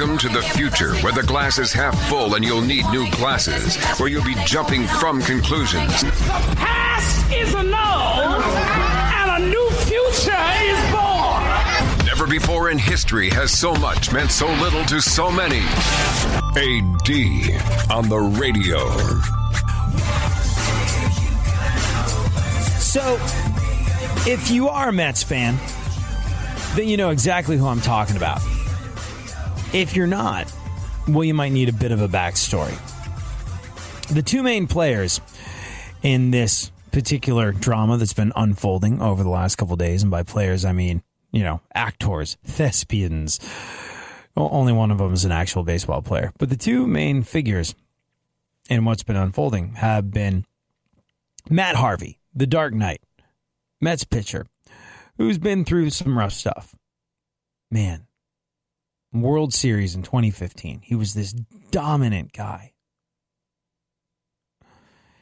Welcome to the future, where the glass is half full and you'll need new glasses, where you'll be jumping from conclusions. The past is annulled, and a new future is born. Never before in history has so much meant so little to so many. AD on the radio. So, if you are a Mets fan, then you know exactly who I'm talking about. If you're not, well, you might need a bit of a backstory. The two main players in this particular drama that's been unfolding over the last couple of days, and by players, I mean, actors, thespians. Well, only one of them is an actual baseball player. But the two main figures in what's been unfolding have been Matt Harvey, the Dark Knight, Mets pitcher, who's been through some rough stuff. Man, World Series in 2015, he was this dominant guy.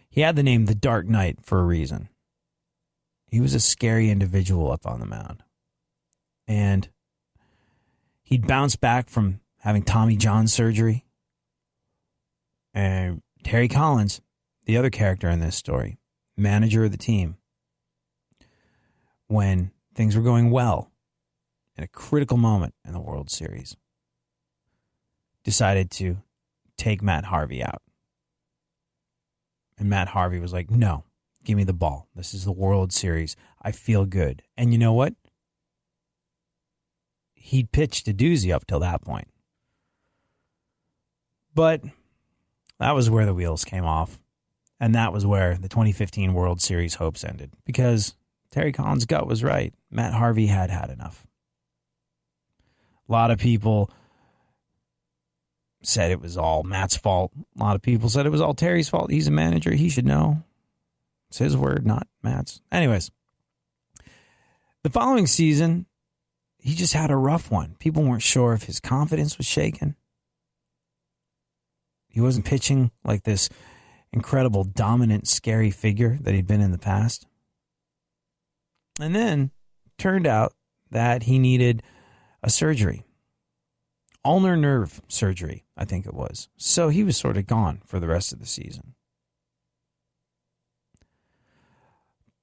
He had the name the Dark Knight for a reason. He was a scary individual up on the mound. And he'd bounced back from having Tommy John surgery. And Terry Collins, the other character in this story, manager of the team, when things were going well in a critical moment in the World Series, decided to take Matt Harvey out. And Matt Harvey was like, no, give me the ball. This is the World Series. I feel good. And you know what? He'd pitched a doozy up till that point. But that was where the wheels came off. And that was where the 2015 World Series hopes ended. Because Terry Collins' gut was right. Matt Harvey had enough. A lot of people said it was all Matt's fault. A lot of people said it was all Terry's fault. He's a manager. He should know. It's his word, not Matt's. Anyways, the following season, he just had a rough one. People weren't sure if his confidence was shaken. He wasn't pitching like this incredible, dominant, scary figure that he'd been in the past. And then turned out that he needed a surgery. Ulnar nerve surgery, I think it was. So he was sort of gone for the rest of the season.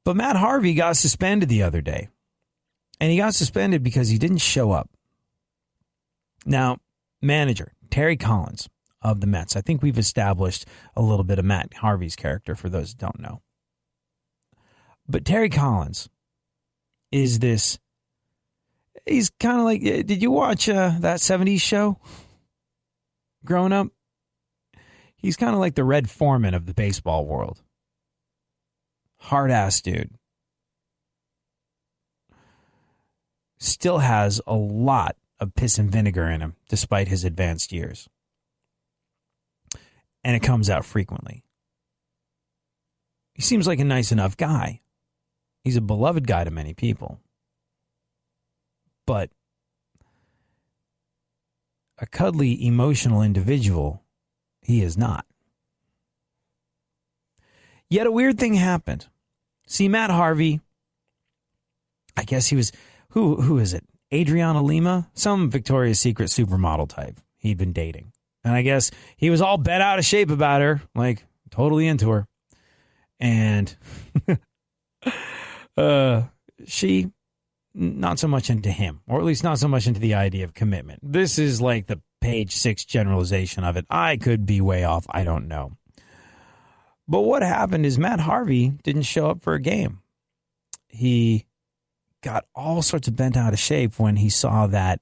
But Matt Harvey got suspended the other day. And he got suspended because he didn't show up. Now, manager Terry Collins of the Mets. I think we've established a little bit of Matt Harvey's character for those who don't know. But Terry Collins is this... He's kind of like, did you watch that 70s show growing up? He's kind of like the Red Foreman of the baseball world. Hard-ass dude. Still has a lot of piss and vinegar in him, despite his advanced years. And it comes out frequently. He seems like a nice enough guy. He's a beloved guy to many people. But a cuddly, emotional individual, he is not. Yet a weird thing happened. See, Matt Harvey, I guess he was, who is it? Adriana Lima? Some Victoria's Secret supermodel type he'd been dating. And I guess he was all bent out of shape about her, like totally into her. And she... not so much into him, or at least not so much into the idea of commitment. This is like the page 6 generalization of it. I could be way off. I don't know. But what happened is Matt Harvey didn't show up for a game. He got all sorts of bent out of shape when he saw that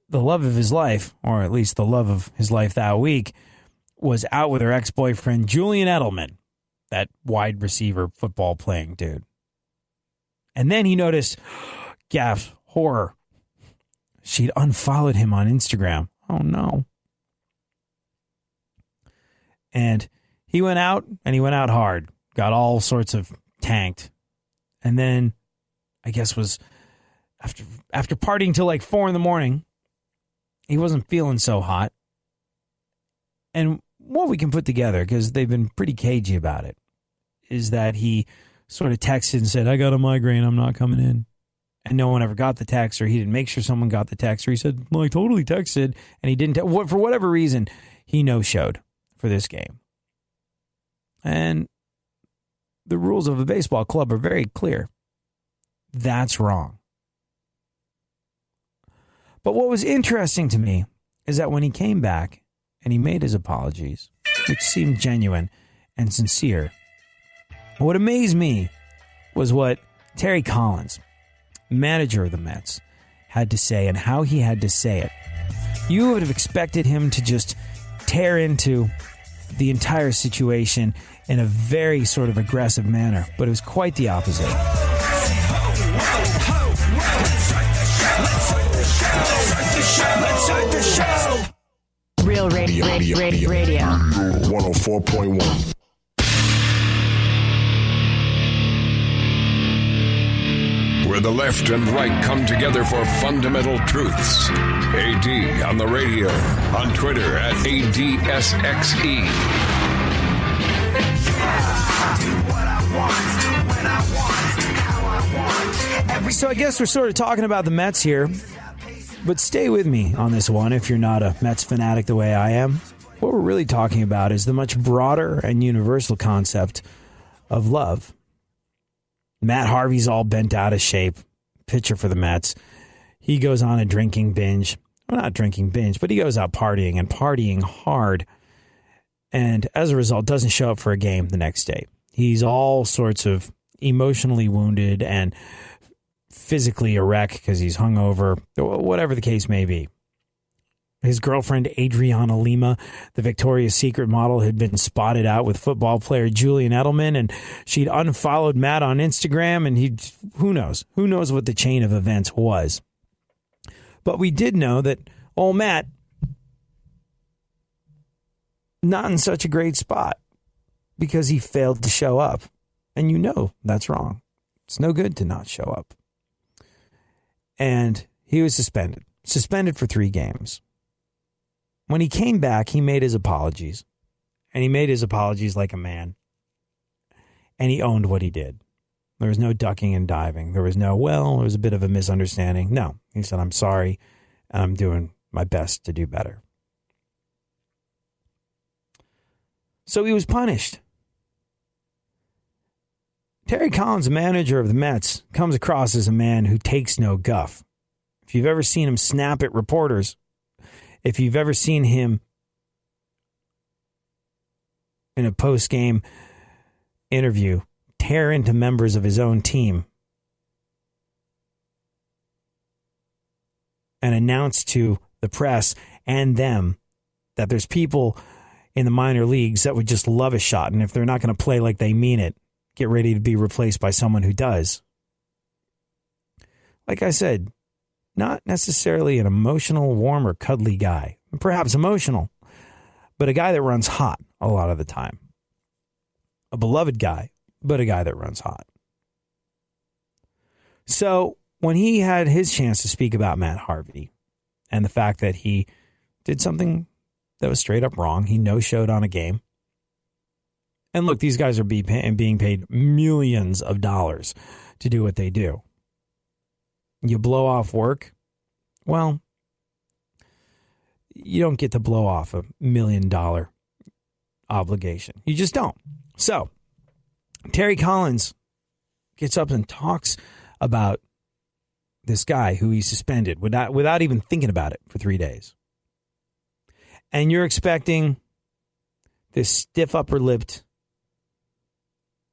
the love of his life, or at least the love of his life that week, was out with her ex-boyfriend, Julian Edelman, that wide receiver football playing dude. And then he noticed, gasp, horror. She'd unfollowed him on Instagram. Oh, no. And he went out, and he went out hard. Got all sorts of tanked. And then, I guess was, after partying till like 4 a.m, he wasn't feeling so hot. And what we can put together, because they've been pretty cagey about it, is that he sort of texted and said, I got a migraine, I'm not coming in. and no one ever got the text, or he didn't make sure someone got the text, or he said, well, I totally texted, and he didn't. For whatever reason, he no-showed for this game. And the rules of a baseball club are very clear. That's wrong. But what was interesting to me is that when he came back and he made his apologies, which seemed genuine and sincere, what amazed me was what Terry Collins, manager of the Mets, had to say and how he had to say it. You would have expected him to just tear into the entire situation in a very sort of aggressive manner, but it was quite the opposite. Real radio. 104.1. Where the left and right come together for fundamental truths. AD on the radio, on Twitter at ADSXE. So I guess we're sort of talking about the Mets here, but stay with me on this one if you're not a Mets fanatic the way I am. What we're really talking about is the much broader and universal concept of love. Matt Harvey's all bent out of shape, pitcher for the Mets. He goes on a drinking binge. Well, not drinking binge, but he goes out partying and partying hard. And as a result, doesn't show up for a game the next day. He's all sorts of emotionally wounded and physically a wreck because he's hungover, whatever the case may be. His girlfriend, Adriana Lima, the Victoria's Secret model, had been spotted out with football player Julian Edelman, and she'd unfollowed Matt on Instagram, and who knows what the chain of events was. But we did know that old Matt, not in such a great spot because he failed to show up. And you know that's wrong. It's no good to not show up. And he was suspended for 3 games. When he came back, he made his apologies. And he made his apologies like a man. And he owned what he did. There was no ducking and diving. There was no, well, there was a bit of a misunderstanding. No, he said, I'm sorry, and I'm doing my best to do better. So he was punished. Terry Collins, the manager of the Mets, comes across as a man who takes no guff. If you've ever seen him snap at reporters, if you've ever seen him in a post-game interview tear into members of his own team and announce to the press and them that there's people in the minor leagues that would just love a shot, and if they're not going to play like they mean it, get ready to be replaced by someone who does. Like I said, not necessarily an emotional, warm, or cuddly guy. Perhaps emotional, but a guy that runs hot a lot of the time. A beloved guy, but a guy that runs hot. So when he had his chance to speak about Matt Harvey and the fact that he did something that was straight up wrong, he no-showed on a game. And look, these guys are being paid millions of dollars to do what they do. You blow off work, well, you don't get to blow off $1 million obligation. You just don't. So, Terry Collins gets up and talks about this guy who he suspended without even thinking about it for 3 days. And you're expecting this stiff upper-lipped,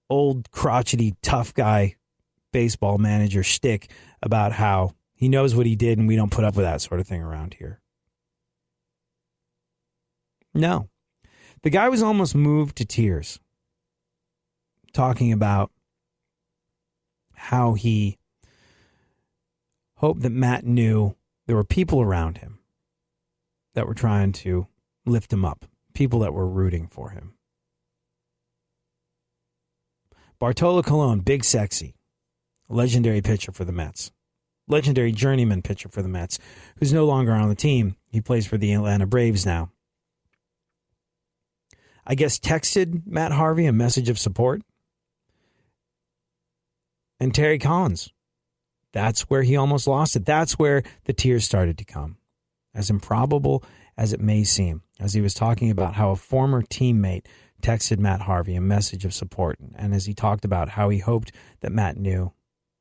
old crotchety, tough guy baseball manager shtick about how he knows what he did and we don't put up with that sort of thing around here. No. The guy was almost moved to tears talking about how he hoped that Matt knew there were people around him that were trying to lift him up, people that were rooting for him. Bartolo Colon, Big Sexy, legendary pitcher for the Mets, legendary journeyman pitcher for the Mets, who's no longer on the team. He plays for the Atlanta Braves now. I guess texted Matt Harvey a message of support. And Terry Collins That's where he almost lost it. That's where the tears started to come. As improbable as it may seem, as he was talking about how a former teammate texted Matt Harvey a message of support, and as he talked about how he hoped that Matt knew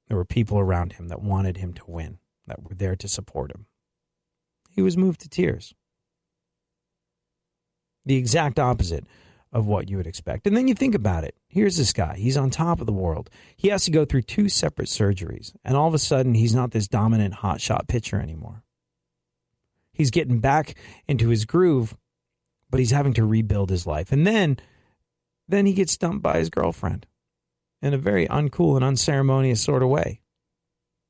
there were people around him that wanted him to win, that were there to support him. He was moved to tears. The exact opposite of what you would expect. And then you think about it. Here's this guy. He's on top of the world. He has to go through 2 separate surgeries. And all of a sudden, he's not this dominant hotshot pitcher anymore. He's getting back into his groove, but he's having to rebuild his life. And then he gets dumped by his girlfriend in a very uncool and unceremonious sort of way.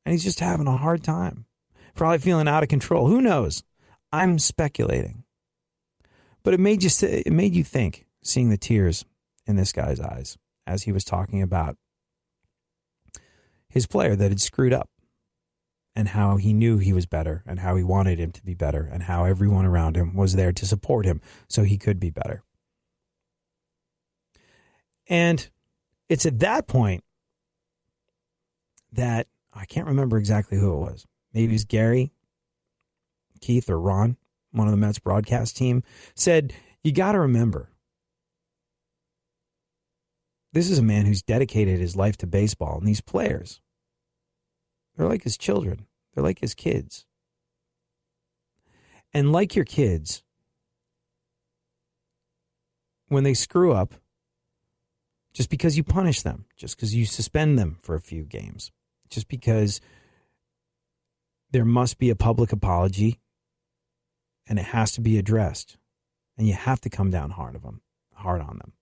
And he's just having a hard time. Probably feeling out of control. Who knows? I'm speculating. But it made you think, seeing the tears in this guy's eyes as he was talking about his player that had screwed up and how he knew he was better and how he wanted him to be better and how everyone around him was there to support him so he could be better. And it's at that point that I can't remember exactly who it was. Maybe it was Gary, Keith, or Ron, one of the Mets broadcast team, said, you got to remember, this is a man who's dedicated his life to baseball, and these players, they're like his children. They're like his kids. And like your kids, when they screw up, just because you punish them, just because you suspend them for a few games, just because there must be a public apology and it has to be addressed, and you have to come down hard on them.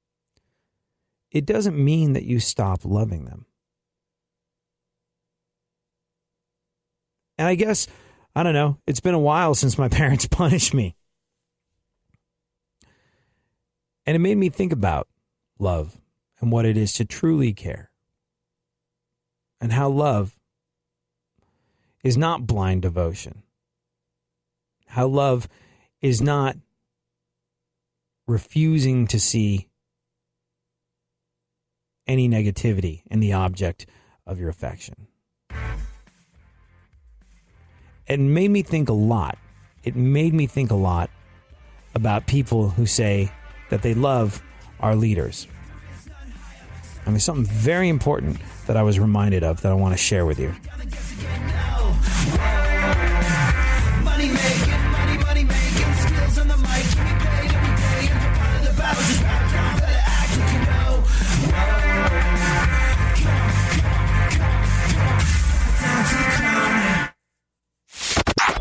It doesn't mean that you stop loving them. And I guess, I don't know, it's been a while since my parents punished me. And it made me think about love and what it is to truly care. And how love is not blind devotion. How love is not refusing to see any negativity in the object of your affection. It made me think a lot. It made me think a lot about people who say that they love our leaders. And there's something very important that I was reminded of that I want to share with you.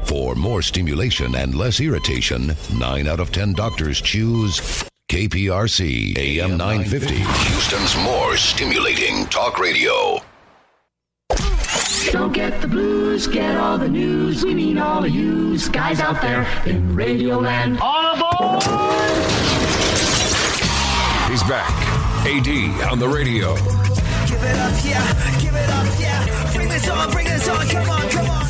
For more stimulation and less irritation, 9 out of 10 doctors choose KPRC AM 950, Houston's more stimulating talk radio. Don't get the blues, get all the news. We mean all of you guys out there in Radio Land. All aboard! He's back. AD on the radio. Give it up, yeah. Give it up, yeah. Bring this on. Come on, come on.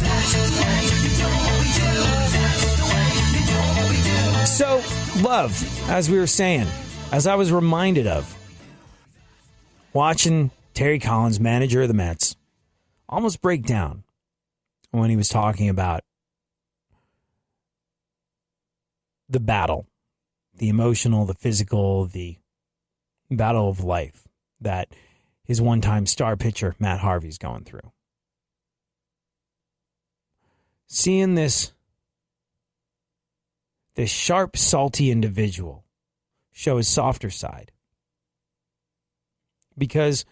So, love, as we were saying, as I was reminded of, watching Terry Collins, manager of the Mets, almost break down when he was talking about the battle, the emotional, the physical, the battle of life that his one-time star pitcher, Matt Harvey's going through. Seeing this sharp, salty individual show his softer side. Because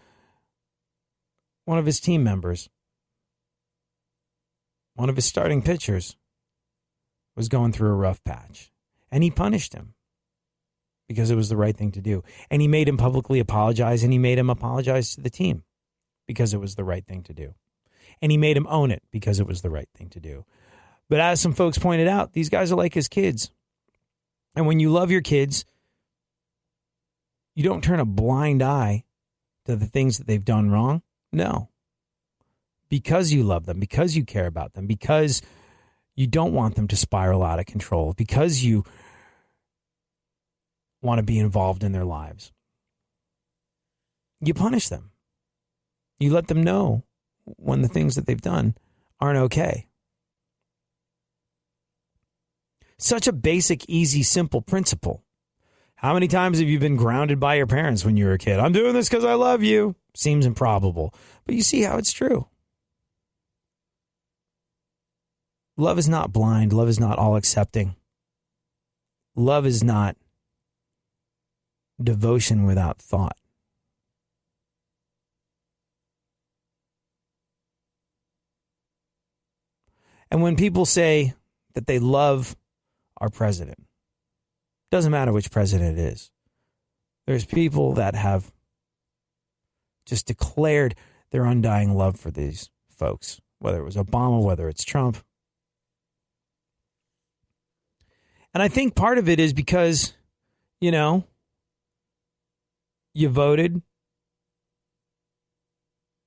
one of his team members, one of his starting pitchers, was going through a rough patch. And he punished him because it was the right thing to do. And he made him publicly apologize, and he made him apologize to the team because it was the right thing to do. And he made him own it because it was the right thing to do. But as some folks pointed out, these guys are like his kids. And when you love your kids, you don't turn a blind eye to the things that they've done wrong. No. Because you love them, because you care about them, because you don't want them to spiral out of control, because you want to be involved in their lives. You punish them. You let them know when the things that they've done aren't okay. Such a basic, easy, simple principle. How many times have you been grounded by your parents when you were a kid? I'm doing this because I love you. Seems improbable, but you see how it's true. Love is not blind. Love is not all accepting. Love is not devotion without thought. And when people say that they love our president, doesn't matter which president it is, there's people that have just declared their undying love for these folks, whether it was Obama, whether it's Trump. And I think part of it is because, you voted.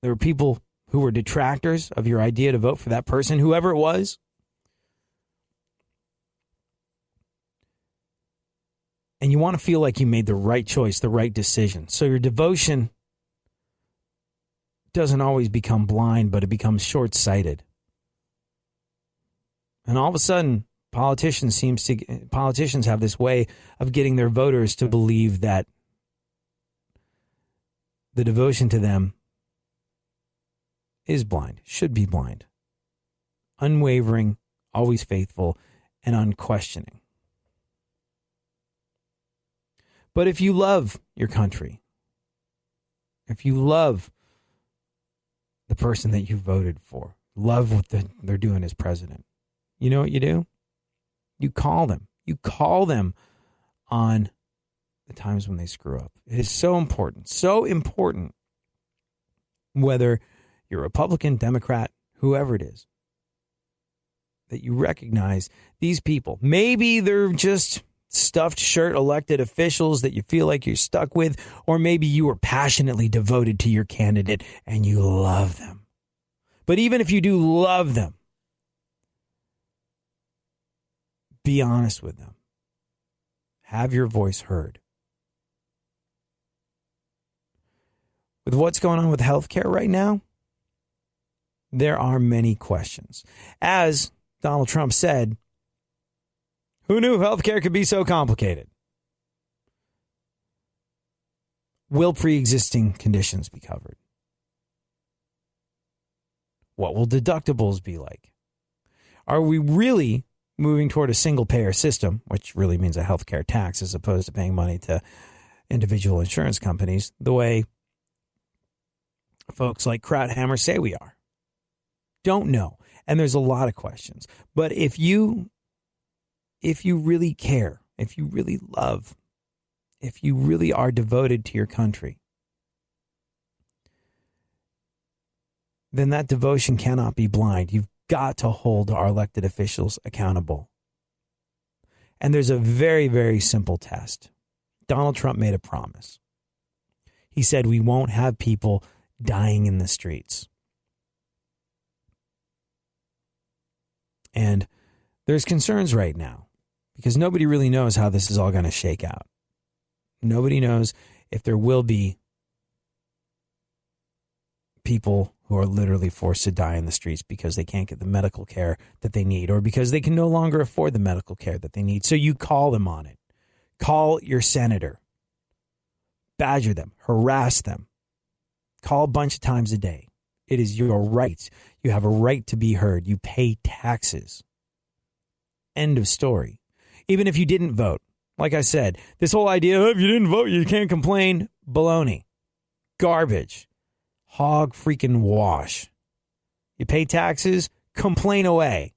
There were people who were detractors of your idea to vote for that person, whoever it was. And you want to feel like you made the right choice, the right decision. So your devotion doesn't always become blind, but it becomes short-sighted. And all of a sudden, politicians have this way of getting their voters to believe that the devotion to them is blind, should be blind, unwavering, always faithful, and unquestioning. But if you love your country, if you love the person that you voted for, love what they're doing as president, you know what you do? You call them. You call them on the times when they screw up. It is so important, whether you're Republican, Democrat, whoever it is, that you recognize these people. Maybe they're just stuffed shirt elected officials that you feel like you're stuck with, or maybe you are passionately devoted to your candidate and you love them. But even if you do love them, be honest with them. Have your voice heard. With what's going on with healthcare right now, there are many questions. As Donald Trump said, who knew healthcare could be so complicated? Will pre-existing conditions be covered? What will deductibles be like? Are we really moving toward a single-payer system, which really means a healthcare tax as opposed to paying money to individual insurance companies, the way folks like Krauthammer say we are? Don't know. And there's a lot of questions. But if you really care, if you really love, if you really are devoted to your country, then that devotion cannot be blind. You've got to hold our elected officials accountable. And there's a very, very simple test. Donald Trump made a promise. He said we won't have people dying in the streets. And there's concerns right now because nobody really knows how this is all going to shake out. Nobody knows if there will be people who are literally forced to die in the streets because they can't get the medical care that they need or because they can no longer afford the medical care that they need. So you call them on it. Call your senator. Badger them. Harass them. Call a bunch of times a day. It is your right. You have a right to be heard. You pay taxes. End of story. Even if you didn't vote. Like I said, this whole idea of if you didn't vote, you can't complain. Baloney. Garbage. Hog freaking wash. You pay taxes, complain away.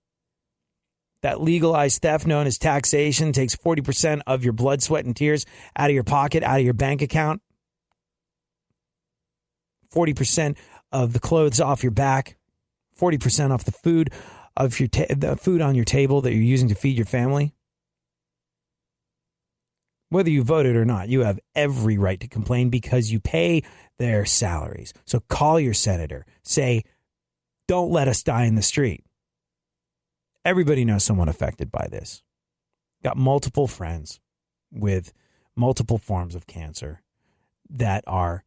That legalized theft known as taxation takes 40% of your blood, sweat, and tears out of your pocket, out of your bank account. 40% of the clothes off your back. 40% off the food of the food on your table that you're using to feed your family. Whether you voted or not, you have every right to complain because you pay their salaries. So call your senator. Say, don't let us die in the street. Everybody knows someone affected by this. Got multiple friends with multiple forms of cancer that are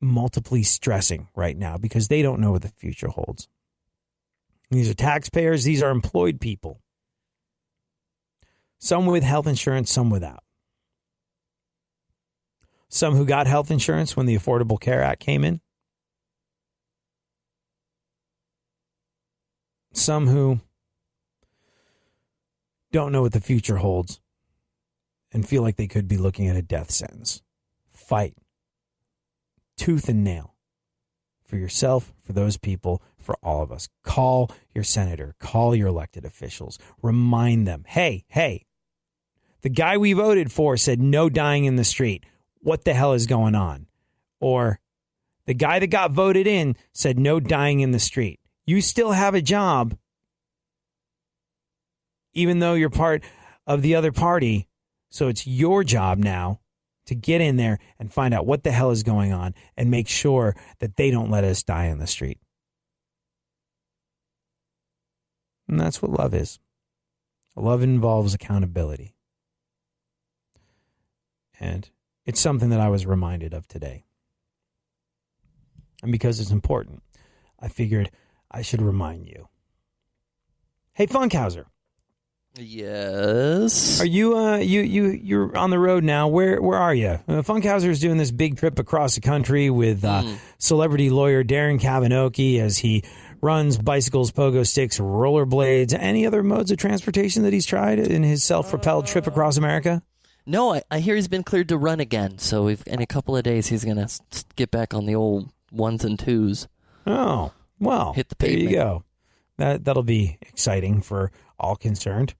multiply stressing right now because they don't know what the future holds. These are taxpayers. These are employed people. Some with health insurance, some without. Some who got health insurance when the Affordable Care Act came in. Some who don't know what the future holds and feel like they could be looking at a death sentence. Fight tooth and nail for yourself, for those people, for all of us. Call your senator, call your elected officials, remind them, hey, the guy we voted for said no dying in the street. What the hell is going on? Or the guy that got voted in said no dying in the street. You still have a job, even though you're part of the other party. So it's your job now to get in there and find out what the hell is going on and make sure that they don't let us die on the street. And that's what love is. Love involves accountability. And it's something that I was reminded of today. And because it's important, I figured I should remind you. Hey, Funkhouser. Yes. Are you you're on the road now? Where are you? Funkhouser is doing this big trip across the country with celebrity lawyer Darren Kavanaugh as he runs bicycles, pogo sticks, rollerblades, any other modes of transportation that he's tried in his self-propelled trip across America? No, I hear he's been cleared to run again. So in a couple of days, he's going to get back on the old ones and twos. Oh, well, hit the there pavement. you go. That'll be exciting for all concerned.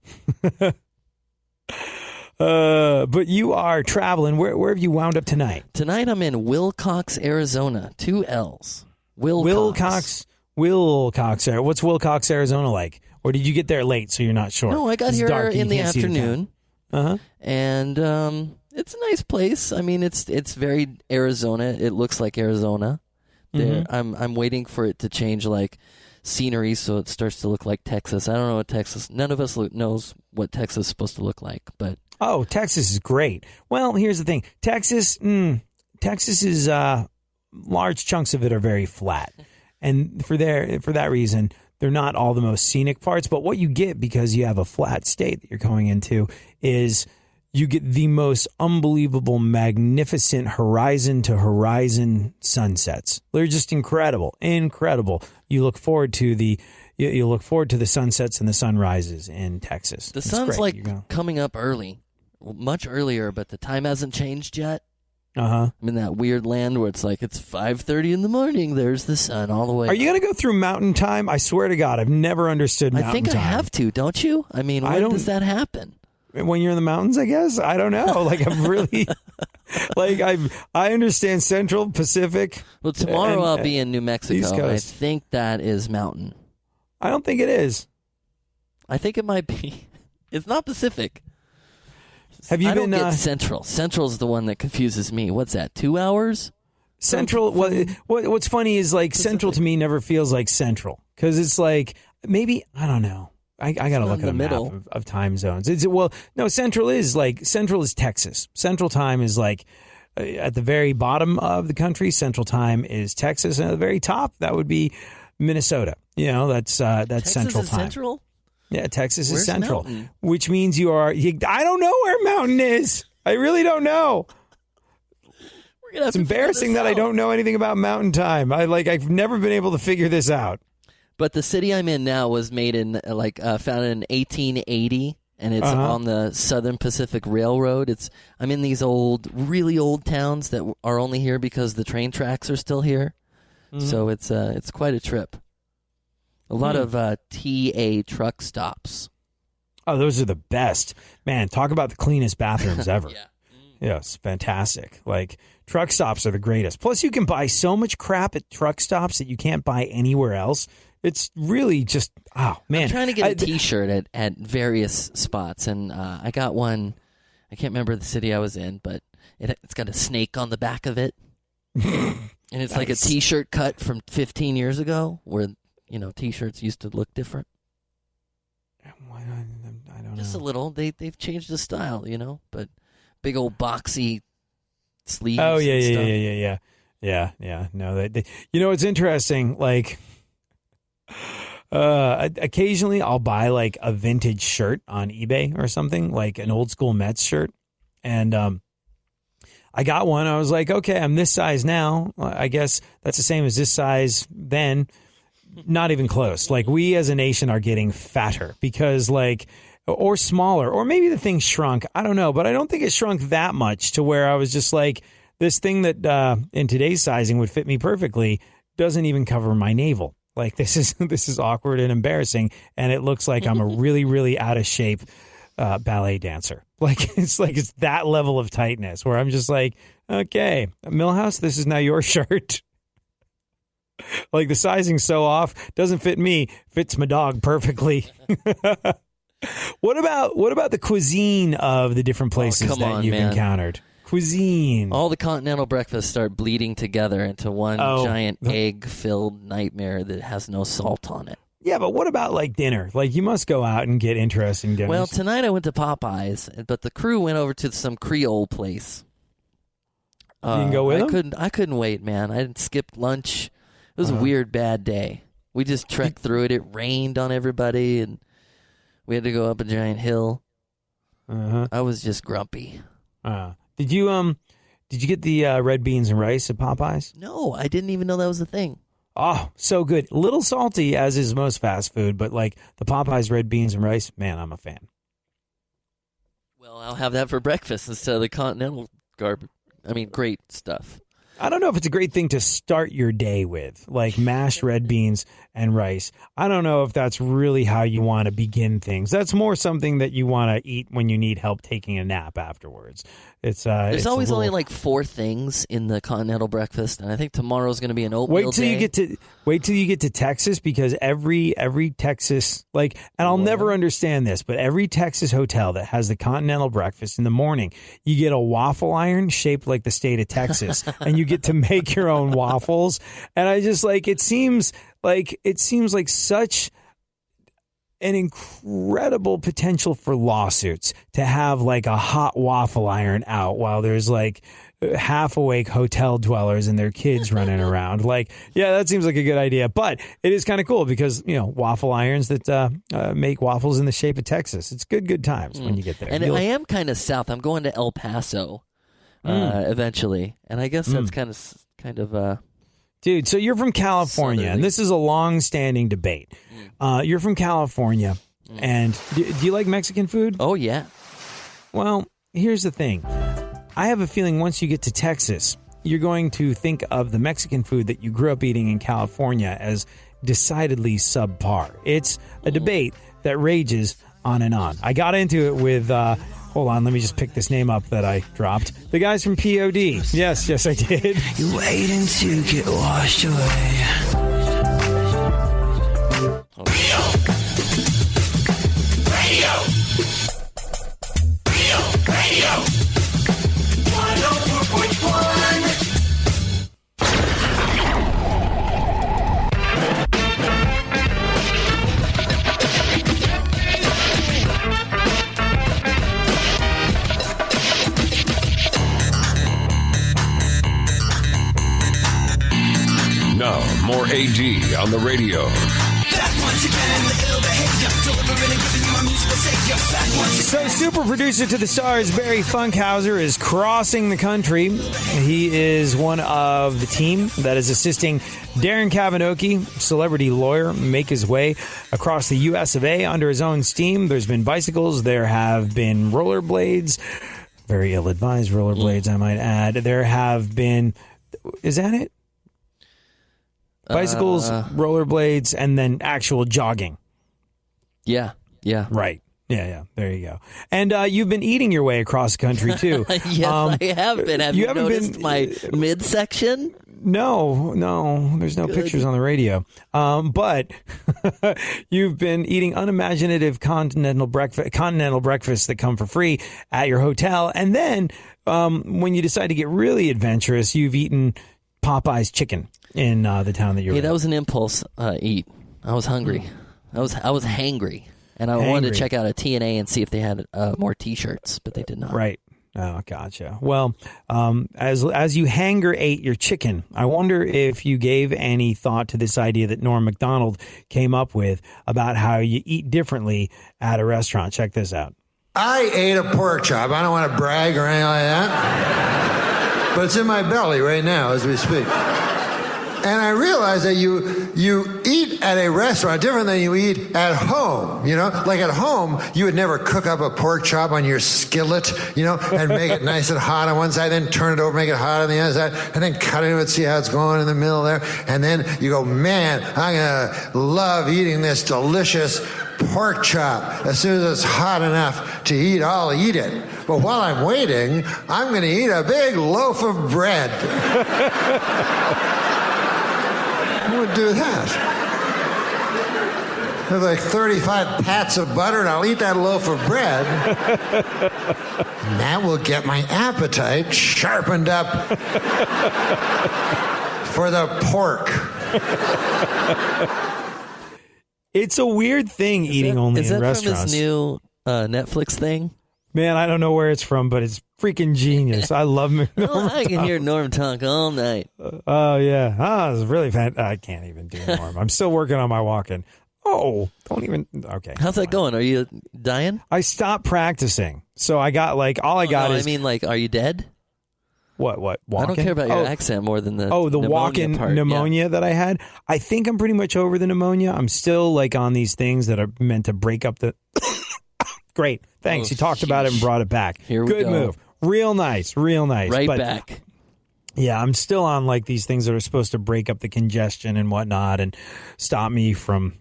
But you are traveling. Where have you wound up tonight? Tonight I'm in Wilcox, Arizona. 2 L's. Wilcox. Wilcox. What's Wilcox, Arizona like? Or did you get there late so you're not sure? No, I got It's here dark and you in the can't see afternoon. town. And it's a nice place. I mean, it's very Arizona. It looks like Arizona. There, I'm waiting for it to change like scenery so it starts to look like Texas. I don't know what Texas. None of us knows what Texas is supposed to look like, but oh, Texas is great. Well, here's the thing. Texas is large chunks of it are very flat, and for that reason, they're not all the most scenic parts. But what you get because you have a flat state that you're going into is you get the most unbelievable, magnificent horizon to horizon sunsets. They're just incredible. You look forward to the sunsets and the sunrises in Texas. the It's sun's great. like coming up early, much earlier, but the time hasn't changed yet. Uh-huh. I'm in that weird land where it's like it's 5:30 in the morning. There's the sun all the way. Are you going to go through mountain time? I swear to God, I've never understood mountain I think time. I have to, don't you? I mean, when does that happen? When you're in the mountains, I guess. I don't know. Like I'm really, I understand Central Pacific. Well, tomorrow I'll be in New East Mexico. I Coast. think that is mountain. I don't think it is. I think it might be. It's not Pacific. Have you I been don't get Central. Central's the one that confuses me. What's that? 2 hours? Central? What's funny is like Central to me never feels like Central because it's like maybe I don't know. I got to look at a map of time zones. Central is Texas. Central time is like at the very bottom of the country. Central time is Texas, and at the very top that would be Minnesota. You know, that's Texas Central is time. Central? Yeah, Texas Where's is Central, Mountain? which means I don't know where Mountain is. I really don't know. We're gonna have It's to figure embarrassing this that I out. don't know anything about Mountain time. I've never been able to figure this out. But the city I'm in now was made in founded in 1880, and it's on the Southern Pacific Railroad. I'm in these really old towns that are only here because the train tracks are still here. So it's quite a trip. A lot of TA truck stops. Oh, those are the best. Man, talk about the cleanest bathrooms ever. Yeah, it's fantastic. Like, truck stops are the greatest. Plus, you can buy so much crap at truck stops that you can't buy anywhere else. It's really just, oh, man. I'm trying to get a T-shirt at various spots, and I got one. I can't remember the city I was in, but it's got a snake on the back of it. And it's like a T-shirt cut from 15 years ago where, T-shirts used to look different. I don't know. Just a little. They've changed the style, but big old boxy sleeves. Oh, and stuff. yeah. Yeah. No, it's interesting. Like, occasionally I'll buy like a vintage shirt on eBay or something, like an old school Mets shirt. And, I got one. I was like, okay, I'm this size now. I guess that's the same as this size then. Not even close. Like, we as a nation are getting fatter because, like, or smaller, or maybe the thing shrunk. I don't know, but I don't think it shrunk that much to where I was just like, this thing that in today's sizing would fit me perfectly doesn't even cover my navel. Like, this is awkward and embarrassing, and it looks like I'm a really, really out of shape ballet dancer. Like it's that level of tightness where I'm just like, okay, Millhouse, this is now your shirt. Like, the sizing's so off, doesn't fit me, fits my dog perfectly. What about the cuisine of the different places that you've encountered? Cuisine. All the continental breakfasts start bleeding together into one giant egg-filled nightmare that has no salt on it. Yeah, but what about, like, dinner? Like, you must go out and get interesting dinners. Well, tonight I went to Popeyes, but the crew went over to some Creole place. You can go with them? I couldn't wait, man. I skipped lunch. It was a weird, bad day. We just trekked through it. It rained on everybody, and we had to go up a giant hill. I was just grumpy. Did you get the red beans and rice at Popeyes? No, I didn't even know that was a thing. Oh, so good. A little salty, as is most fast food, but like the Popeyes red beans and rice, man, I'm a fan. Well, I'll have that for breakfast instead of the continental garbage. I mean, great stuff. I don't know if it's a great thing to start your day with, like mashed red beans and rice. I don't know if that's really how you want to begin things. That's more something that you want to eat when you need help taking a nap afterwards. There's always only like 4 things in the continental breakfast, and I think tomorrow's going to be an oatmeal day. Wait till you get to Texas, because every Texas, like, and I'll never understand this, but every Texas hotel that has the continental breakfast in the morning, you get a waffle iron shaped like the state of Texas, and you get to make your own waffles. And I just it seems like such an incredible potential for lawsuits to have like a hot waffle iron out while there's like half awake hotel dwellers and their kids running around. Like, yeah, that seems like a good idea, but it is kind of cool because, waffle irons that make waffles in the shape of Texas. It's good times when you get there. And I am kind of south. I'm going to El Paso eventually, and I guess that's kind of dude, so you're from California, and this is a long-standing debate. You're from California, and do you like Mexican food? Oh, yeah. Well, here's the thing. I have a feeling once you get to Texas, you're going to think of the Mexican food that you grew up eating in California as decidedly subpar. It's a debate that rages on and on. I got into it with... hold on, let me just pick this name up that I dropped. The guys from POD. Yes, I did. You're waiting to get washed away. Radio. 104.1. Now, more AD on the radio. So, super producer to the stars, Barry Funkhouser, is crossing the country. He is one of the team that is assisting Darren Kavanoki, celebrity lawyer, make his way across the U.S. of A. under his own steam. There's been bicycles. There have been rollerblades. Very ill-advised rollerblades, I might add. There have been... Is that it? Bicycles, rollerblades, and then actual jogging. Yeah. Right. Yeah. There you go. And you've been eating your way across the country, too. Yes, I have been. Have you noticed my midsection? No. There's no pictures on the radio. But you've been eating unimaginative continental breakfasts that come for free at your hotel. And then when you decide to get really adventurous, you've eaten Popeye's chicken in the town that you're in. Yeah, that was an impulse eat. I was hungry. I was hangry. And I wanted to check out a TNA and see if they had more T-shirts, but they did not. Right. Oh, gotcha. Well, as you hanger ate your chicken, I wonder if you gave any thought to this idea that Norm Macdonald came up with about how you eat differently at a restaurant. Check this out. I ate a pork chop. I don't want to brag or anything like that, but it's in my belly right now as we speak. And I realized that you eat at a restaurant different than you eat at home, you know? Like at home, you would never cook up a pork chop on your skillet, you know, and make it nice and hot on one side, then turn it over, make it hot on the other side, and then cut into it, see how it's going in the middle there. And then you go, man, I'm going to love eating this delicious pork chop. As soon as it's hot enough to eat, I'll eat it. But while I'm waiting, I'm going to eat a big loaf of bread. I would do that. Have like 35 pats of butter, and I'll eat that loaf of bread. And that will get my appetite sharpened up for the pork. It's a weird thing eating only in restaurants. Is that from his new Netflix thing? Man, I don't know where it's from, but it's freaking genius. I love Norm. I can hear Norm talk all night. Oh, yeah. It's really fantastic. I can't even do Norm. I'm still working on my walk-in. Oh, don't even. Okay. How's that going? Are you dying? I stopped practicing. So I got is. I mean, like, are you dead? What? Walk-in? I don't care about your accent more than the walk-in part. pneumonia that I had. I think I'm pretty much over the pneumonia. I'm still like on these things that are meant to break up the. Great. Thanks. You talked about it and brought it back. Here we Good go. move. Real nice. Right back. Yeah, I'm still on like these things that are supposed to break up the congestion and whatnot and stop me from,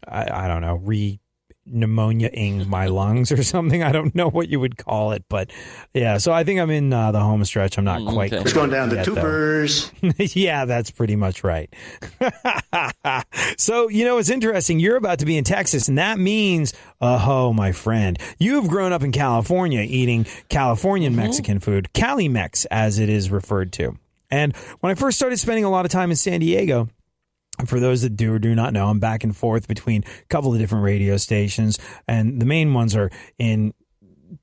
I don't know, pneumonia-ing my lungs or something. I don't know what you would call it, but yeah. So I think I'm in the home stretch. I'm not quite. It's going down to tupers. Yeah, that's pretty much right. So it's interesting. You're about to be in Texas, and that means, my friend, you've grown up in California eating Californian Mexican food, Cali-Mex as it is referred to. And when I first started spending a lot of time in San Diego. For those that do or do not know, I'm back and forth between a couple of different radio stations, and the main ones are in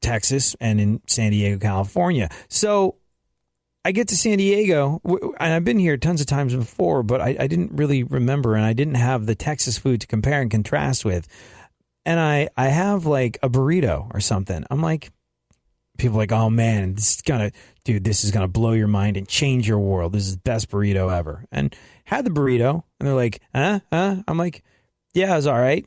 Texas and in San Diego, California. So I get to San Diego, and I've been here tons of times before, but I didn't really remember, and I didn't have the Texas food to compare and contrast with. And I have like a burrito or something. I'm like, people are like, oh man, this is going to blow your mind and change your world. This is the best burrito ever. And had the burrito, and they're like, I'm like, yeah, it was all right.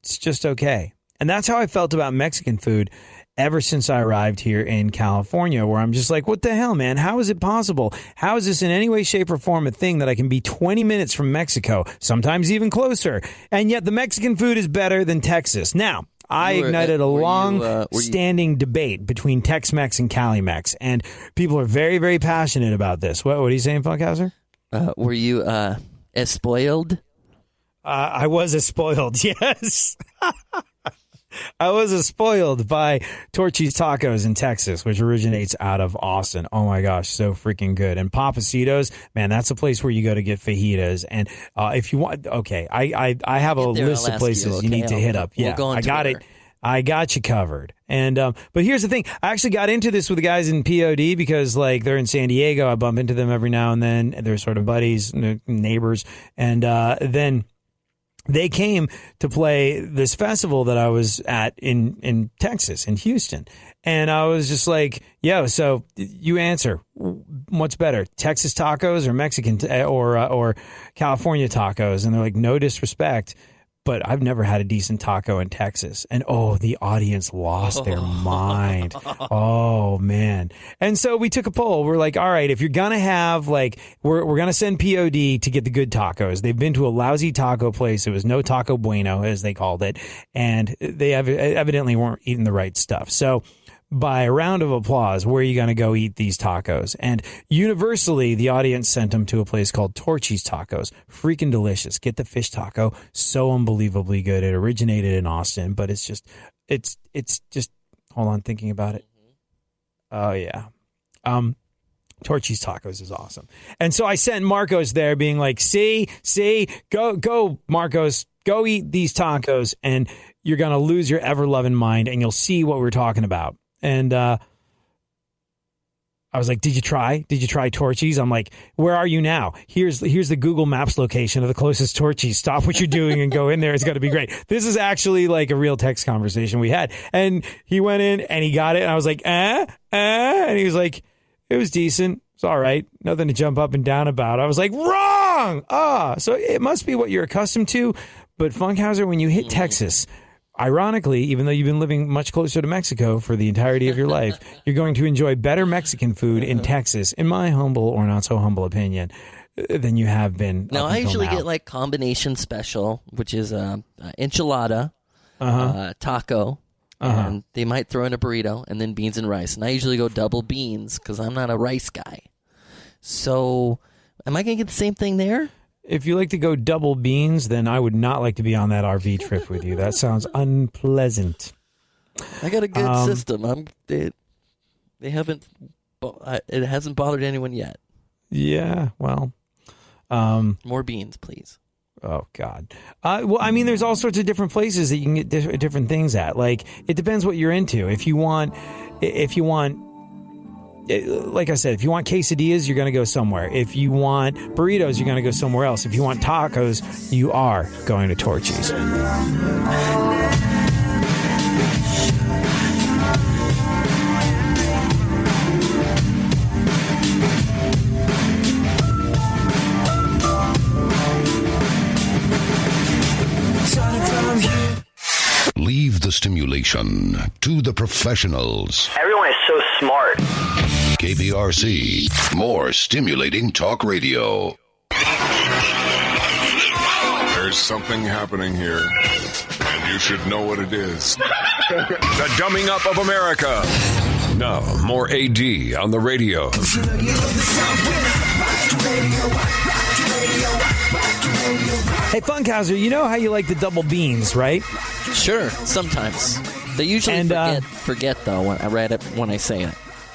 It's just okay. And that's how I felt about Mexican food ever since I arrived here in California, where I'm just like, what the hell, man? How is it possible? How is this in any way, shape, or form a thing that I can be 20 minutes from Mexico, sometimes even closer, and yet the Mexican food is better than Texas? Now, I ignited a long-standing debate between Tex-Mex and Cali-Mex, and people are very, very passionate about this. What are you saying, Funkhouser? Were you spoiled? I was spoiled, yes. I was spoiled by Torchy's Tacos in Texas, which originates out of Austin. Oh my gosh, so freaking good. And Papacitos, man, that's a place where you go to get fajitas. And if you want, okay, I have a list of places you need to hit up. Yeah, I got it. I got you covered. And but here's the thing. I actually got into this with the guys in POD because like they're in San Diego. I bump into them every now and then. They're sort of buddies, neighbors. And then they came to play this festival that I was at in Texas, in Houston. And I was just like, yo, so you answer. What's better, Texas tacos or Mexican or California tacos? And they're like, no disrespect, but I've never had a decent taco in Texas. And the audience lost their mind. Oh, man. And so we took a poll. We're like, all right, if you're going to have, like, we're going to send POD to get the good tacos. They've been to a lousy taco place. It was no taco bueno, as they called it. And they evidently weren't eating the right stuff. So by a round of applause, where are you going to go eat these tacos? And universally, the audience sent them to a place called Torchy's Tacos. Freaking delicious. Get the fish taco. So unbelievably good. It originated in Austin, but it's just, hold on, thinking about it. Oh, yeah. Torchy's Tacos is awesome. And so I sent Marcos there being like, see, go, Marcos, go eat these tacos, and you're going to lose your ever-loving mind, and you'll see what we're talking about. And I was like, did you try Torchy's? I'm like, where are you now? Here's the Google Maps location of the closest Torchy's. Stop what you're doing and go in there. It's going to be great. This is actually like a real text conversation we had. And he went in and he got it. And I was like, and he was like, it was decent. It's all right. Nothing to jump up and down about. I was like, wrong. So it must be what you're accustomed to. But Funkhouser, when you hit Texas, ironically, even though you've been living much closer to Mexico for the entirety of your life, you're going to enjoy better Mexican food in Texas, in my humble or not so humble opinion, than you have been. Now, I usually get like combination special, which is enchilada, taco, and they might throw in a burrito, and then beans and rice. And I usually go double beans because I'm not a rice guy. So am I going to get the same thing there? If you like to go double beans, then I would not like to be on that RV trip with you. That sounds unpleasant. I got a good system. They haven't. It hasn't bothered anyone yet. Yeah, well, more beans, please. Oh God. Well, I mean, there's all sorts of different places that you can get different things at. Like, it depends what you're into. If you want. Like I said, if you want quesadillas, you're going to go somewhere. If you want burritos, you're going to go somewhere else. If you want tacos, you are going to Torchy's. Leave the stimulation to the professionals. Everyone is so smart. KPRC, more stimulating talk radio. There's something happening here, and you should know what it is. The dumbing up of America. Now, more AD on the radio. Hey, Funkhouser, you know how you like the double beans, right? Sure, sometimes. They usually forget though, when I say it.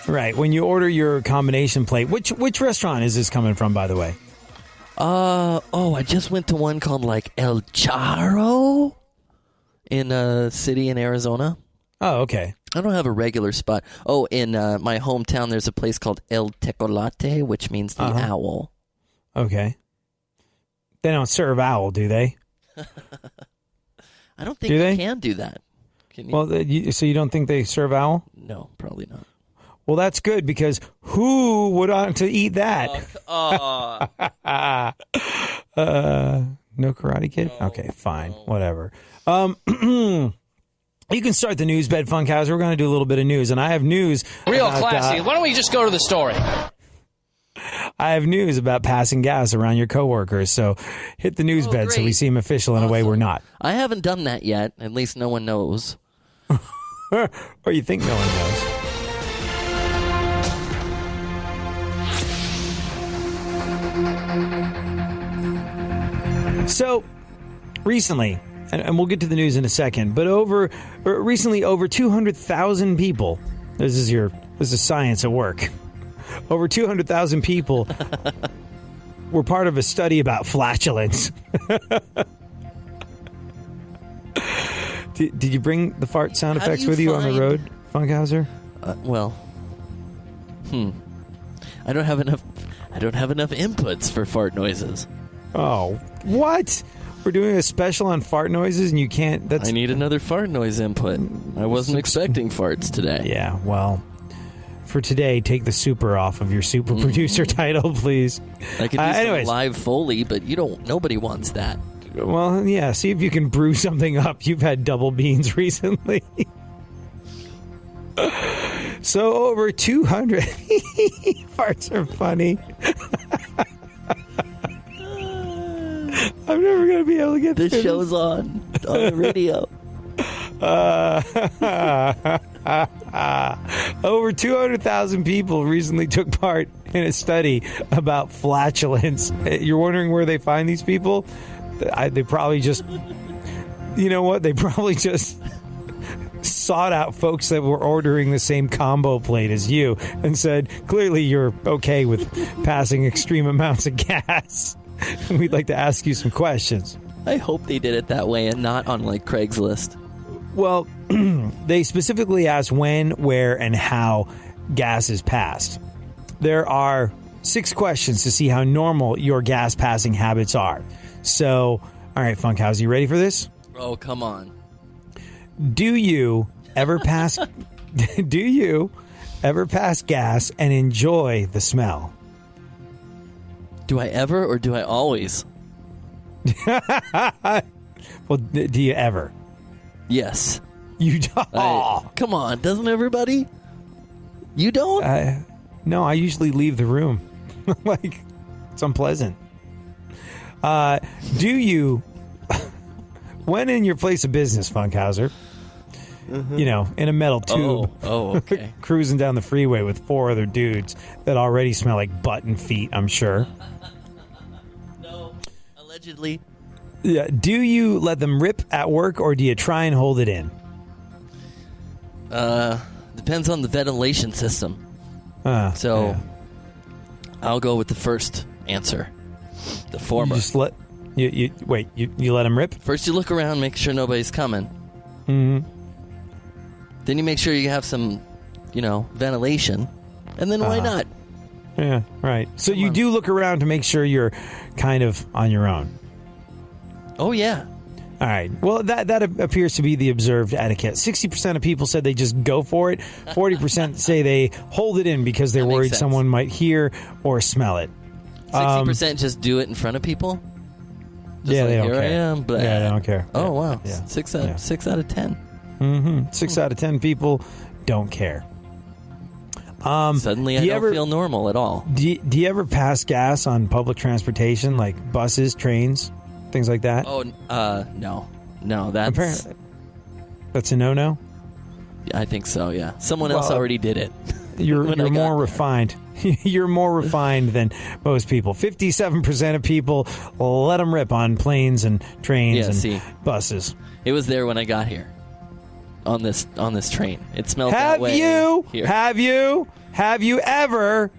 Right, when you order your combination plate. Which restaurant is this coming from, by the way? I just went to one called like El Charro in a city in Arizona. Oh, okay. I don't have a regular spot. Oh, in my hometown, there's a place called El Tecolate, which means the owl. Okay. They don't serve owl, do they? I don't think you can do that. Can you? Well, so you don't think they serve owl? No, probably not. Well, that's good, because who would want to eat that? No Karate Kid? No. Okay, fine. No. Whatever. You can start the news bed, Funkhouser. We're going to do a little bit of news, and I have news. Real classy. Why don't we just go to the story? I have news about passing gas around your coworkers, so hit the news bed so we seem official in a way we're not. I haven't done that yet. At least no one knows. Or you think no one knows. So, recently, and we'll get to the news in a second, but recently over 200,000 people, this is science at work, over 200,000 people were part of a study about flatulence. Did you bring the fart sound effects with you on the road, Funkhouser? I don't have enough inputs for fart noises. Oh, what? We're doing a special on fart noises, and you can't. I need another fart noise input. I wasn't expecting farts today. Yeah, well, for today, take the super off of your super producer title, please. I could do some live Foley, but nobody wants that. Well, yeah, see if you can brew something up. You've had double beans recently. So over 200 farts are funny. I'm never going to be able to get this show's on the radio. Over 200,000 people recently took part in a study about flatulence. You're wondering where they find these people? They probably just, you know what? They probably just sought out folks that were ordering the same combo plate as you and said, clearly you're okay with passing extreme amounts of gas. We'd like to ask you some questions. I hope they did it that way and not on like Craigslist. Well, they specifically asked when, where, and how gas is passed. there are 6 questions to see how normal your gas passing habits are. So, all right, Funkhouser, you ready for this? Oh, come on. Do you ever pass gas and enjoy the smell? Do I ever or do I always? Well, do you ever? Yes. You don't. Come on, doesn't everybody? You don't? No, I usually leave the room. Like, it's unpleasant. Do you, when in your place of business, Funkhouser, you know, in a metal tube, okay. cruising down the freeway with 4 other dudes that already smell like butt and feet, I'm sure. No, allegedly. Yeah. Do you let them rip at work, or do you try and hold it in? Depends on the ventilation system. I'll go with the first answer, the former. You just let you let them rip. First, you look around, make sure nobody's coming. Mm-hmm. Then you make sure you have some, ventilation, and then why not? Yeah, right. So you do look around to make sure you're kind of on your own. Oh yeah. All right. Well, that appears to be the observed etiquette. 60% of people said they just go for it. 40% say they hold it in because they're worried someone might hear or smell it. 60% just do it in front of people? Just yeah, they don't care. I am, but yeah, they don't care. Oh, wow. Yeah. 6 out of 10. Mm-hmm. 6 out of 10 people don't care. Suddenly I don't feel normal at all. Do you ever pass gas on public transportation, like buses, trains, things like that? Oh, no. No, that's a no-no? I think so, yeah. Someone else already did it. You're more refined. You're more refined than most people. 57% of people let them rip on planes and trains and buses. It was there when I got here. On this train. It smelled that way. Have you ever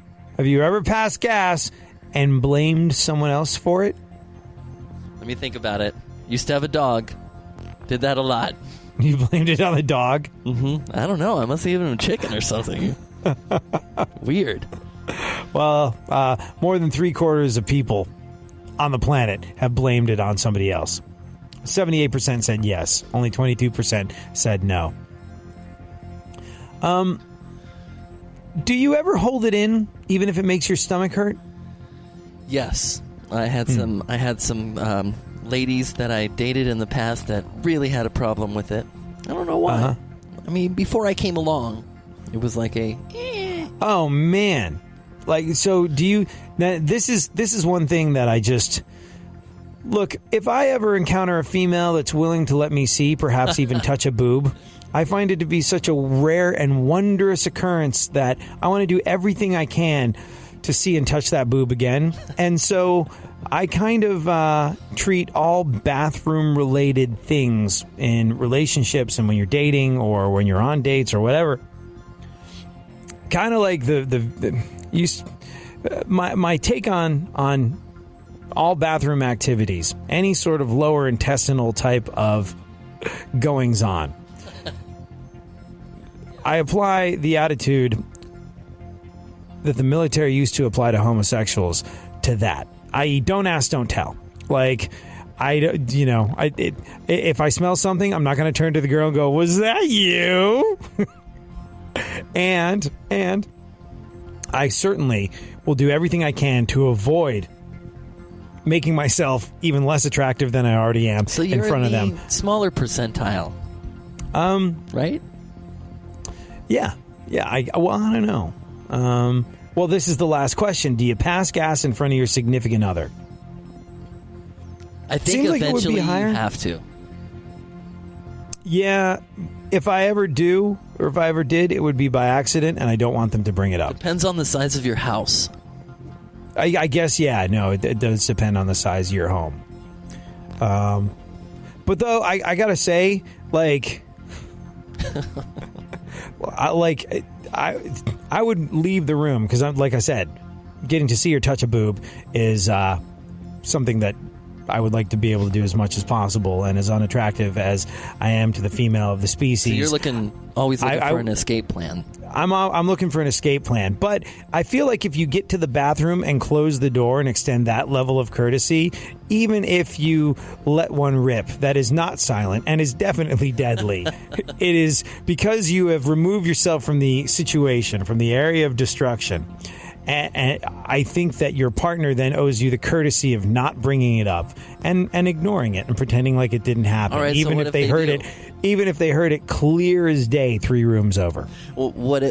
passed gas and blamed someone else for it? Let me think about it. Used to have a dog. Did that a lot. You blamed it on the dog? Mm-hmm. I don't know. I must have given him chicken or something. Weird. Well, more than 3/4 of people on the planet have blamed it on somebody else. 78% said yes. Only 22% said no. Do you ever hold it in, even if it makes your stomach hurt? Yes. I had some ladies that I dated in the past that really had a problem with it. I don't know why. Uh-huh. I mean, before I came along, it was like Oh man. Like, so do you this is one thing that I just look, if I ever encounter a female that's willing to let me see, perhaps even touch a boob, I find it to be such a rare and wondrous occurrence that I want to do everything I can to see and touch that boob again. And so I kind of treat all bathroom-related things in relationships and when you're dating or when you're on dates or whatever, kind of like my take on all bathroom activities, any sort of lower intestinal type of goings on. I apply the attitude that the military used to apply to homosexuals to that. I.e., don't ask, don't tell. Like, if I smell something, I'm not going to turn to the girl and go, "Was that you?" and I certainly will do everything I can to avoid making myself even less attractive than I already am in front of them. Smaller percentile. Right? Yeah. I don't know. Well, this is the last question. Do you pass gas in front of your significant other? I think eventually you have to. Yeah. If I ever do, or if I ever did, it would be by accident, and I don't want them to bring it up. Depends on the size of your house. I guess, yeah. No, it does depend on the size of your home. But though, I gotta say, like... I would leave the room because, like I said, getting to see or touch a boob is something that I would like to be able to do as much as possible, and as unattractive as I am to the female of the species. So you're always looking for an escape plan. I'm looking for an escape plan, but I feel like if you get to the bathroom and close the door and extend that level of courtesy, even if you let one rip that is not silent and is definitely deadly, it is because you have removed yourself from the situation, from the area of destruction. And I think that your partner then owes you the courtesy of not bringing it up and ignoring it and pretending like it didn't happen, all right, even if they heard it. Even if they heard it clear as day 3 rooms over. Well, what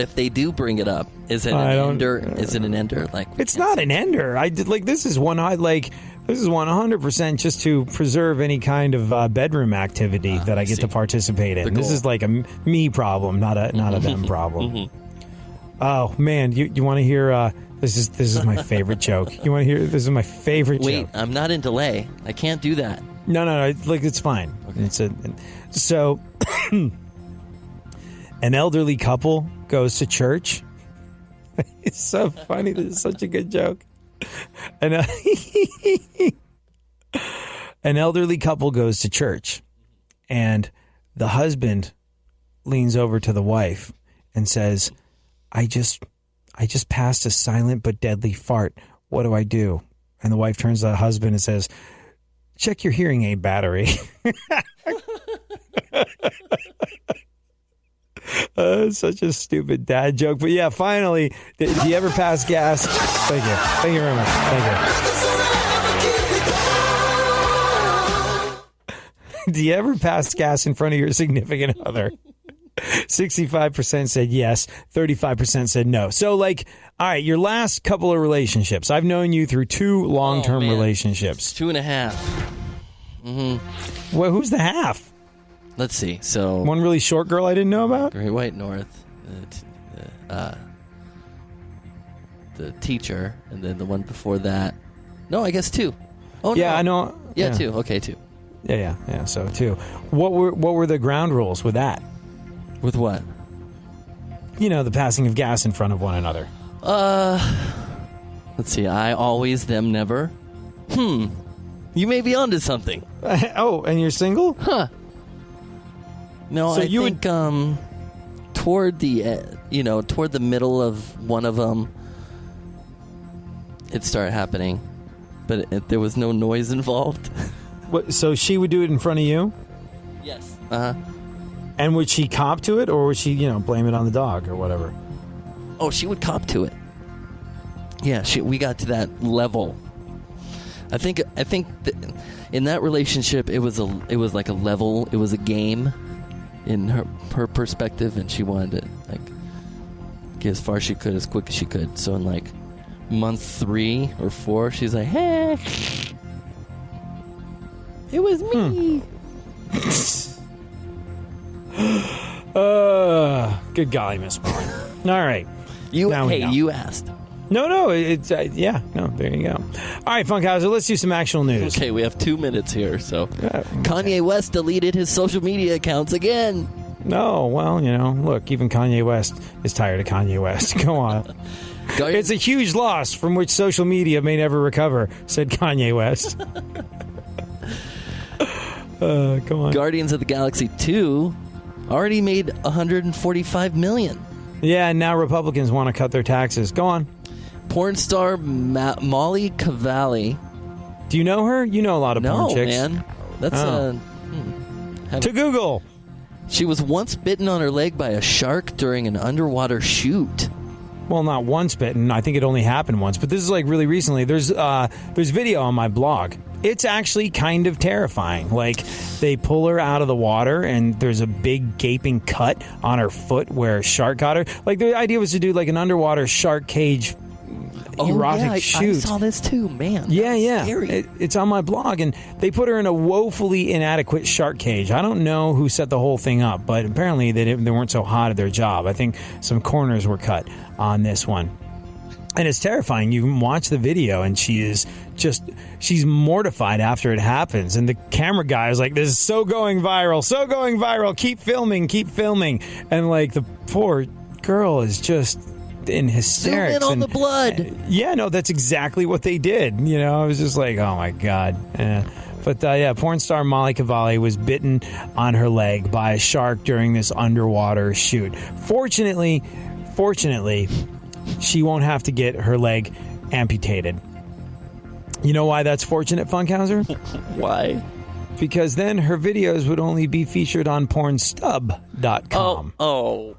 if they do bring it up? Is it an ender? Is it an ender? It's not an ender. This is 100% just to preserve any kind of bedroom activity that I get to participate in. This is like a me problem, not a them problem. Mm-hmm. Oh man, you want to hear? This is my favorite joke. You want to hear? This is my favorite joke. Wait, I'm not in delay. I can't do that. No. It's fine. Okay. So an elderly couple goes to church. It's so funny. This is such a good joke. An elderly couple goes to church, and the husband leans over to the wife and says, I just passed a silent but deadly fart. What do I do? And the wife turns to the husband and says, check your hearing aid battery. Such a stupid dad joke. But yeah, finally, do you ever pass gas? Thank you. Thank you very much. Thank you. Do you ever pass gas in front of your significant other? 65% said yes, 35% said no. So, all right, your last couple of relationships. I've known you through 2 long-term relationships. 2.5. Well, who's the half? Let's see. So one really short girl I didn't know about? Great White North, the teacher, and then the one before that. No, I guess 2. Oh, yeah, no. I know. Yeah, 2. Okay, 2. Yeah. So 2. What were the ground rules with that? With what? The passing of gas in front of one another. Let's see. I always, them never. You may be onto something. Oh, and you're single? Huh. No, so I think toward the middle of one of them, it started happening, but there was no noise involved. What? So she would do it in front of you? Yes. And would she cop to it, or would she, blame it on the dog or whatever? Oh, she would cop to it. Yeah, we got to that level. I think that in that relationship, it was like a level. It was a game, in her perspective, and she wanted to get as far as she could, as quick as she could. So in month 3 or 4, she's like, "Hey, it was me." Good golly, Miss Martin. All right. You asked. No, it's there you go. All right, Funkhouser, let's do some actual news. Okay, we have 2 minutes here. So Kanye West deleted his social media accounts again. No, well, look, even Kanye West is tired of Kanye West. Go on. It's a huge loss from which social media may never recover, said Kanye West. Come on. Guardians of the Galaxy 2 already made $145 million. Yeah, and now Republicans want to cut their taxes. Go on. Porn star Molly Cavalli. Do you know her? You know a lot of porn chicks. No, man. That's to Google. She was once bitten on her leg by a shark during an underwater shoot. Well, not once bitten. I think it only happened once. But this is really recently. There's video on my blog. It's actually kind of terrifying. They pull her out of the water, and there's a big gaping cut on her foot where a shark got her. The idea was to do an underwater shark cage erotic shoot. I saw this too, man. Yeah. Scary. It's on my blog, and they put her in a woefully inadequate shark cage. I don't know who set the whole thing up, but apparently they weren't so hot at their job. I think some corners were cut on this one. And it's terrifying. You can watch the video, and she's mortified after it happens. And the camera guy is like, this is so going viral, keep filming. And the poor girl is just in hysterics. Zoom in on the blood. Yeah, no, that's exactly what they did. You know, I was just like, oh my God. But porn star Molly Cavalli was bitten on her leg by a shark during this underwater shoot. Fortunately, she won't have to get her leg amputated. You know why that's fortunate, Funkhouser? Why? Because then her videos would only be featured on pornstub.com. Oh.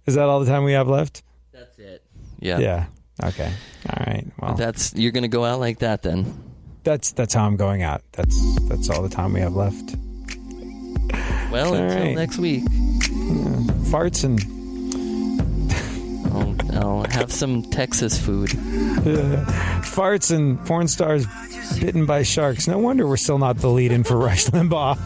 Is that all the time we have left? That's it. Yeah. Yeah. Okay. All right. Well, you're going to go out like that then. That's how I'm going out. That's all the time we have left. Well, until next week. Farts and I'll have some Texas food. Farts and porn stars bitten by sharks. No wonder we're still not the lead-in for Rush Limbaugh.